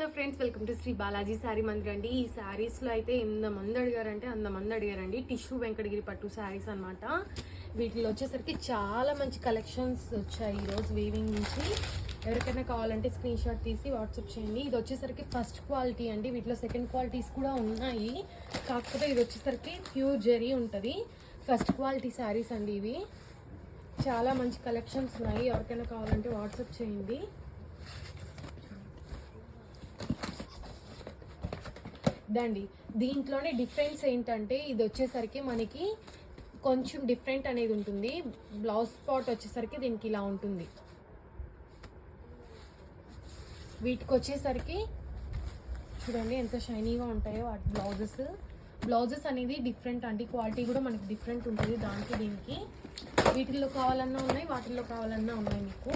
Hello friends, welcome to Shri Balaji sari Mandir అండి. ఈ శారీస్లో అయితే ఎంతమంది అడిగారంటే అంతమంది అడిగారండి. టిష్యూ వెంకటగిరి పట్టు శారీస్ అనమాట. వీటిలో వచ్చేసరికి చాలా మంచి కలెక్షన్స్ వచ్చాయి ఈరోజు వీవింగ్ నుంచి. ఎవరికైనా కావాలంటే స్క్రీన్ షాట్ తీసి వాట్సాప్ చేయండి. ఇది వచ్చేసరికి ఫస్ట్ క్వాలిటీ అండి. వీటిలో సెకండ్ క్వాలిటీస్ కూడా ఉన్నాయి, కాకపోతే ఇది వచ్చేసరికి ప్యూర్ జెరీ ఉంటుంది. ఫస్ట్ క్వాలిటీ శారీస్ అండి ఇవి. చాలా మంచి కలెక్షన్స్ ఉన్నాయి, ఎవరికైనా కావాలంటే వాట్సాప్ చేయండి. దండి దీంట్లోనే డిఫరెన్స్ ఏంటంటే ఇది వచ్చేసరికి మనకి కొంచెం డిఫరెంట్ అనేది ఉంటుంది. బ్లౌజ్ స్పాట్ వచ్చేసరికి దీనికి ఇలా ఉంటుంది. వీటికి వచ్చేసరికి చూడండి ఎంత షైనీగా ఉంటాయో వాటి బ్లౌజెస్ అనేది డిఫరెంట్ అండి. క్వాలిటీ కూడా మనకి డిఫరెంట్ ఉంటుంది దానికి దీనికి. వీటిల్లో కావాలన్నా ఉన్నాయి, వాటిల్లో కావాలన్నా ఉన్నాయి మీకు.